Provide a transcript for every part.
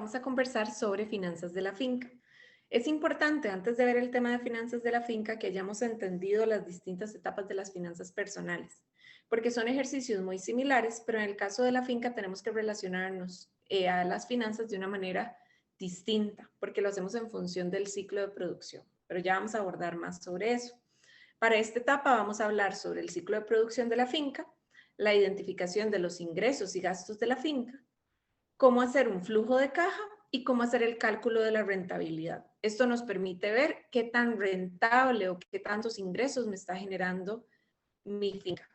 vamos a conversar sobre finanzas de la finca. Es importante, antes de ver el tema de finanzas de la finca, que hayamos entendido las distintas etapas de las finanzas personales, porque son ejercicios muy similares, pero en el caso de la finca tenemos que relacionarnos a las finanzas de una manera distinta, porque lo hacemos en función del ciclo de producción, pero ya vamos a abordar más sobre eso. Para esta etapa vamos a hablar sobre el ciclo de producción de la finca, la identificación de los ingresos y gastos de la finca, cómo hacer un flujo de caja y cómo hacer el cálculo de la rentabilidad. Esto nos permite ver qué tan rentable o qué tantos ingresos me está generando mi finca.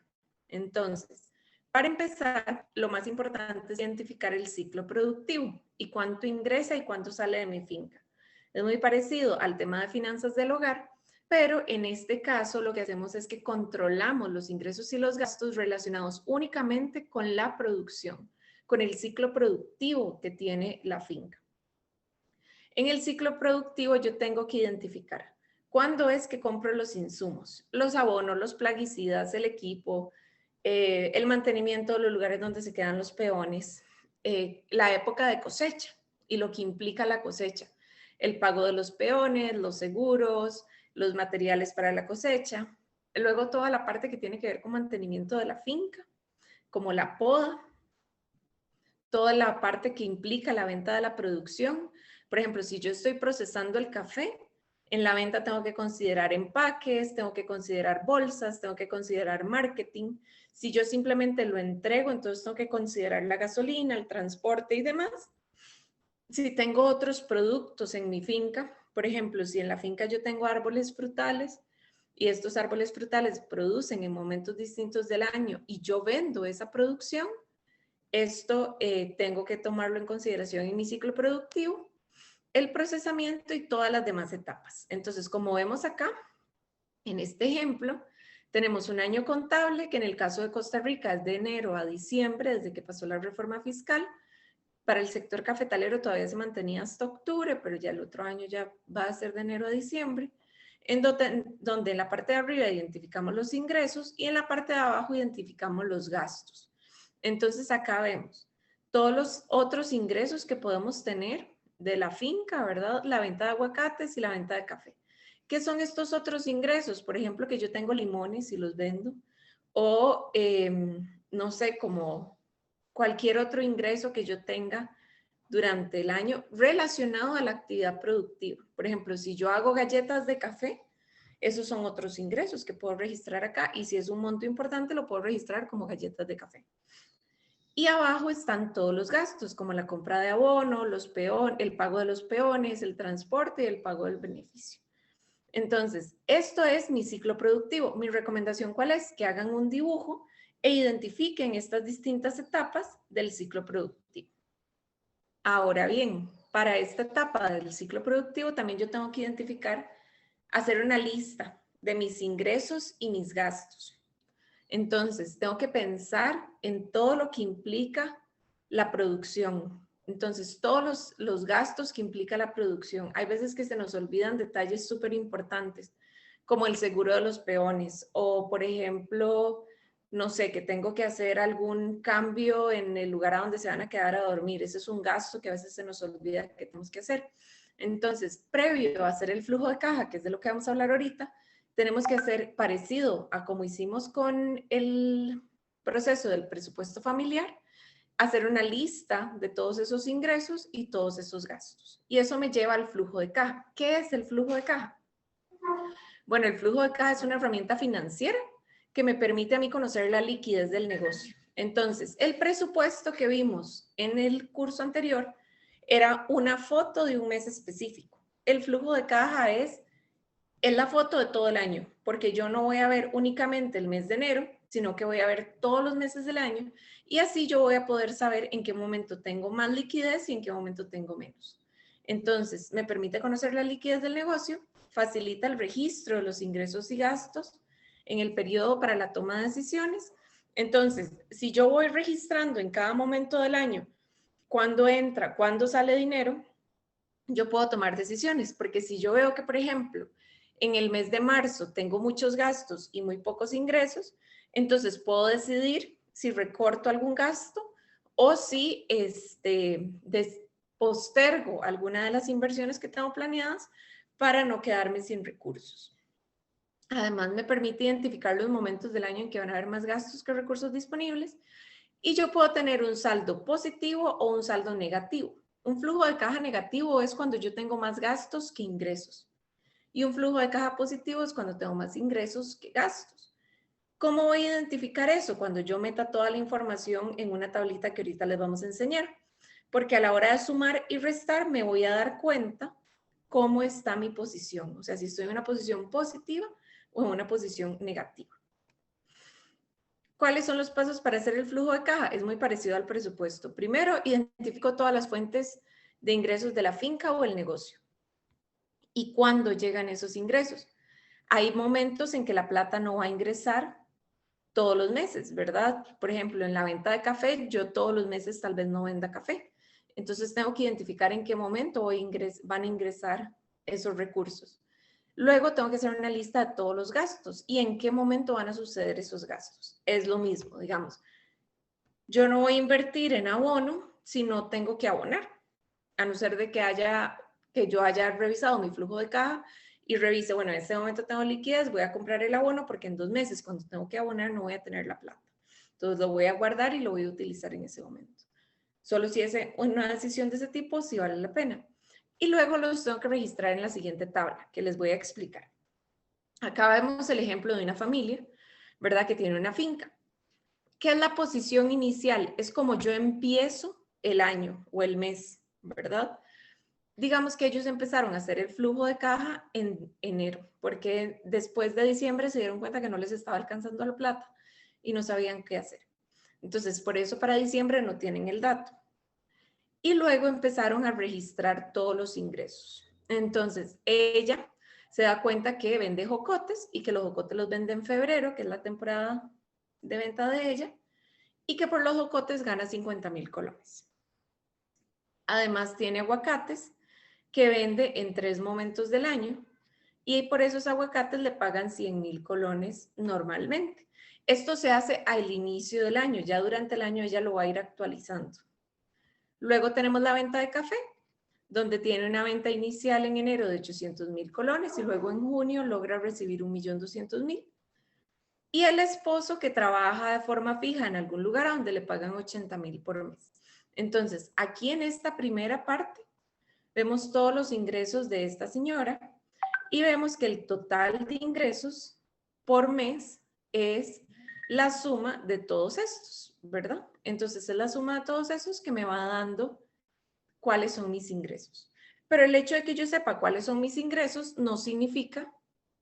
Entonces, para empezar, lo más importante es identificar el ciclo productivo y cuánto ingresa y cuánto sale de mi finca. Es muy parecido al tema de finanzas del hogar, pero en este caso lo que hacemos es que controlamos los ingresos y los gastos relacionados únicamente con la producción, con el ciclo productivo que tiene la finca. En el ciclo productivo yo tengo que identificar cuándo es que compro los insumos, los abonos, los plaguicidas, el equipo, el mantenimiento de los lugares donde se quedan los peones, la época de cosecha y lo que implica la cosecha, el pago de los peones, los seguros, los materiales para la cosecha, luego toda la parte que tiene que ver con mantenimiento de la finca, como la poda, toda la parte que implica la venta de la producción. Por ejemplo, si yo estoy procesando el café, en la venta tengo que considerar empaques, tengo que considerar bolsas, tengo que considerar marketing. Si yo simplemente lo entrego, entonces tengo que considerar la gasolina, el transporte y demás. Si tengo otros productos en mi finca, por ejemplo, si en la finca yo tengo árboles frutales y estos árboles frutales producen en momentos distintos del año y yo vendo esa producción, esto tengo que tomarlo en consideración en mi ciclo productivo, el procesamiento y todas las demás etapas. Entonces, como vemos acá, en este ejemplo, tenemos un año contable que en el caso de Costa Rica es de enero a diciembre, desde que pasó la reforma fiscal. Para el sector cafetalero todavía se mantenía hasta octubre, pero ya el otro año ya va a ser de enero a diciembre, donde en la parte de arriba identificamos los ingresos y en la parte de abajo identificamos los gastos. Entonces acá vemos todos los otros ingresos que podemos tener de la finca, ¿verdad? La venta de aguacates y la venta de café. ¿Qué son estos otros ingresos? Por ejemplo, que yo tengo limones y los vendo, o no sé, como cualquier otro ingreso que yo tenga durante el año relacionado a la actividad productiva. Por ejemplo, si yo hago galletas de café, esos son otros ingresos que puedo registrar acá y si es un monto importante lo puedo registrar como galletas de café. Y abajo están todos los gastos, como la compra de abono, el pago de los peones, el transporte y el pago del beneficio. Entonces, esto es mi ciclo productivo. Mi recomendación, ¿cuál es? Que hagan un dibujo e identifiquen estas distintas etapas del ciclo productivo. Ahora bien, para esta etapa del ciclo productivo también yo tengo que identificar, hacer una lista de mis ingresos y mis gastos. Entonces, tengo que pensar en todo lo que implica la producción. Entonces, todos los gastos que implica la producción. Hay veces que se nos olvidan detalles súper importantes, como el seguro de los peones o, por ejemplo, no sé, que tengo que hacer algún cambio en el lugar a donde se van a quedar a dormir. Ese es un gasto que a veces se nos olvida que tenemos que hacer. Entonces, previo a hacer el flujo de caja, que es de lo que vamos a hablar ahorita, tenemos que hacer parecido a como hicimos con el proceso del presupuesto familiar, hacer una lista de todos esos ingresos y todos esos gastos. Y eso me lleva al flujo de caja. ¿Qué es el flujo de caja? Bueno, el flujo de caja es una herramienta financiera que me permite a mí conocer la liquidez del negocio. Entonces, el presupuesto que vimos en el curso anterior era una foto de un mes específico. El flujo de caja es la foto de todo el año, porque yo no voy a ver únicamente el mes de enero, sino que voy a ver todos los meses del año y así yo voy a poder saber en qué momento tengo más liquidez y en qué momento tengo menos. Entonces, me permite conocer la liquidez del negocio, facilita el registro de los ingresos y gastos en el periodo para la toma de decisiones. Entonces, si yo voy registrando en cada momento del año cuándo entra, cuándo sale dinero, yo puedo tomar decisiones, porque si yo veo que, por ejemplo, en el mes de marzo tengo muchos gastos y muy pocos ingresos, entonces puedo decidir si recorto algún gasto o si postergo alguna de las inversiones que tengo planeadas para no quedarme sin recursos. Además, me permite identificar los momentos del año en que van a haber más gastos que recursos disponibles y yo puedo tener un saldo positivo o un saldo negativo. Un flujo de caja negativo es cuando yo tengo más gastos que ingresos y un flujo de caja positivo es cuando tengo más ingresos que gastos. ¿Cómo voy a identificar eso? Cuando yo meta toda la información en una tablita que ahorita les vamos a enseñar. Porque a la hora de sumar y restar me voy a dar cuenta cómo está mi posición. O sea, si estoy en una posición positiva o en una posición negativa. ¿Cuáles son los pasos para hacer el flujo de caja? Es muy parecido al presupuesto. Primero, identifico todas las fuentes de ingresos de la finca o el negocio. ¿Y cuándo llegan esos ingresos? Hay momentos en que la plata no va a ingresar todos los meses, ¿verdad? Por ejemplo, en la venta de café, yo todos los meses tal vez no venda café. Entonces tengo que identificar en qué momento van a ingresar esos recursos. Luego tengo que hacer una lista de todos los gastos y en qué momento van a suceder esos gastos. Es lo mismo, digamos. Yo no voy a invertir en abono si no tengo que abonar, a no ser de que yo haya revisado mi flujo de caja y revise, bueno, en este momento tengo liquidez, voy a comprar el abono porque en 2 meses cuando tengo que abonar no voy a tener la plata. Entonces lo voy a guardar y lo voy a utilizar en ese momento. Solo si es una decisión de ese tipo, sí vale la pena. Y luego los tengo que registrar en la siguiente tabla que les voy a explicar. Acá vemos el ejemplo de una familia, ¿verdad? Que tiene una finca. ¿Qué es la posición inicial? Es como yo empiezo el año o el mes, ¿verdad? Digamos que ellos empezaron a hacer el flujo de caja en enero, porque después de diciembre se dieron cuenta que no les estaba alcanzando la plata y no sabían qué hacer. Entonces, por eso para diciembre no tienen el dato. Y luego empezaron a registrar todos los ingresos. Entonces, ella se da cuenta que vende jocotes y que los jocotes los vende en febrero, que es la temporada de venta de ella, y que por los jocotes gana 50,000 colones. Además, tiene aguacates que vende en 3 momentos del año y por esos aguacates le pagan 100,000 colones normalmente. Esto se hace al inicio del año, ya durante el año ella lo va a ir actualizando. Luego tenemos la venta de café, donde tiene una venta inicial en enero de 800,000 colones y luego en junio logra recibir 1,200,000. Y el esposo que trabaja de forma fija en algún lugar a donde le pagan 80,000 por mes. Entonces, aquí en esta primera parte, vemos todos los ingresos de esta señora y vemos que el total de ingresos por mes es la suma de todos estos, ¿verdad? Entonces es la suma de todos esos que me va dando cuáles son mis ingresos. Pero el hecho de que yo sepa cuáles son mis ingresos no significa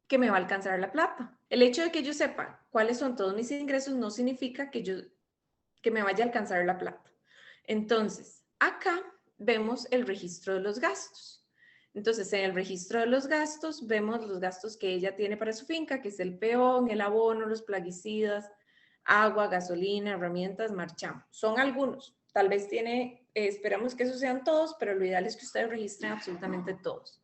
que me va a alcanzar la plata. El hecho de que yo sepa cuáles son todos mis ingresos no significa que me vaya a alcanzar la plata. Entonces, acá vemos el registro de los gastos. Entonces, en el registro de los gastos, vemos los gastos que ella tiene para su finca, que es el peón, el abono, los plaguicidas, agua, gasolina, herramientas, marchamo. Son algunos. Tal vez esperamos que esos sean todos, pero lo ideal es que ustedes registren absolutamente todos.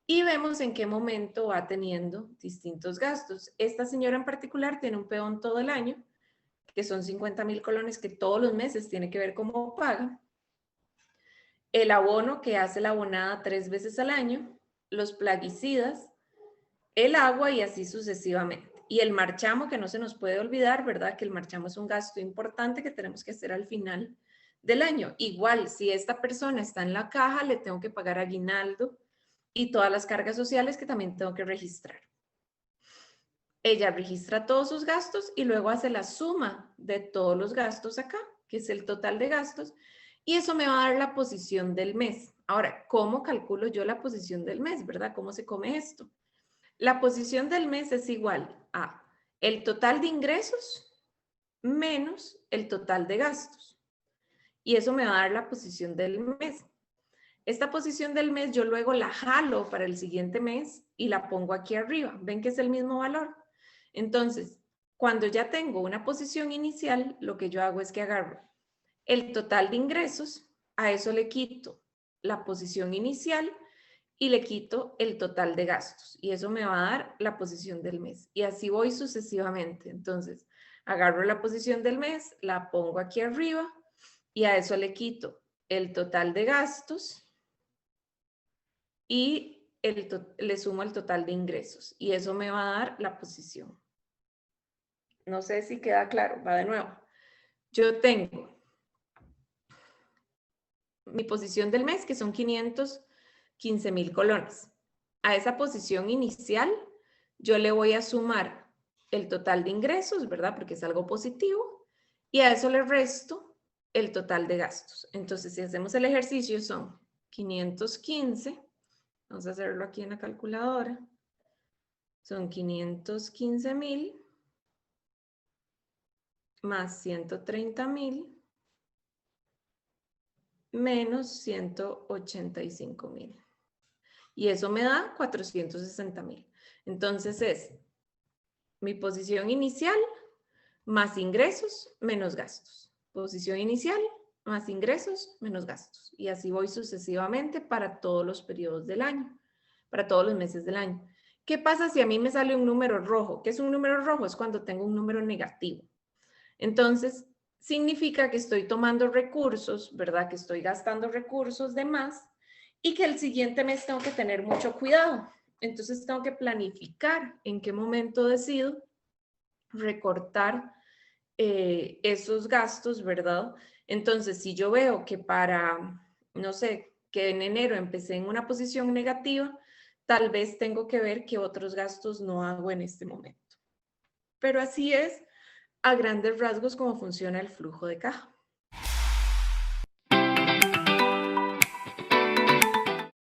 Y vemos en qué momento va teniendo distintos gastos. Esta señora en particular tiene un peón todo el año, que son 50,000 colones que todos los meses tiene que ver cómo paga. El abono que hace la abonada 3 veces al año, los plaguicidas, el agua y así sucesivamente. Y el marchamo, que no se nos puede olvidar, ¿verdad? Que el marchamo es un gasto importante que tenemos que hacer al final del año. Igual, si esta persona está en la caja, le tengo que pagar aguinaldo y todas las cargas sociales que también tengo que registrar. Ella registra todos sus gastos y luego hace la suma de todos los gastos acá, que es el total de gastos, y eso me va a dar la posición del mes. Ahora, ¿cómo calculo yo la posición del mes, verdad? ¿Cómo se come esto? La posición del mes es igual a el total de ingresos menos el total de gastos. Y eso me va a dar la posición del mes. Esta posición del mes yo luego la jalo para el siguiente mes y la pongo aquí arriba. ¿Ven que es el mismo valor? Entonces, cuando ya tengo una posición inicial, lo que yo hago es que agarro el total de ingresos, a eso le quito la posición inicial y le quito el total de gastos. Y eso me va a dar la posición del mes. Y así voy sucesivamente. Entonces, agarro la posición del mes, la pongo aquí arriba y a eso le quito el total de gastos y le sumo el total de ingresos. Y eso me va a dar la posición. No sé si queda claro, va de nuevo. Yo tengo mi posición del mes, que son 515,000 colones. A esa posición inicial, yo le voy a sumar el total de ingresos, ¿verdad? Porque es algo positivo. Y a eso le resto el total de gastos. Entonces, si hacemos el ejercicio, son 515. Vamos a hacerlo aquí en la calculadora. Son 515,000 más 130,000 menos 185,000. Y eso me da 460,000. Entonces es mi posición inicial más ingresos menos gastos. Posición inicial más ingresos menos gastos. Y así voy sucesivamente para todos los periodos del año, para todos los meses del año. ¿Qué pasa si a mí me sale un número rojo? ¿Qué es un número rojo? Es cuando tengo un número negativo. Entonces, significa que estoy tomando recursos, ¿verdad? Que estoy gastando recursos de más y que el siguiente mes tengo que tener mucho cuidado. Entonces, tengo que planificar en qué momento decido recortar esos gastos, ¿verdad? Entonces, si yo veo que no sé, que en enero empecé en una posición negativa, tal vez tengo que ver qué otros gastos no hago en este momento. Pero así es a grandes rasgos cómo funciona el flujo de caja.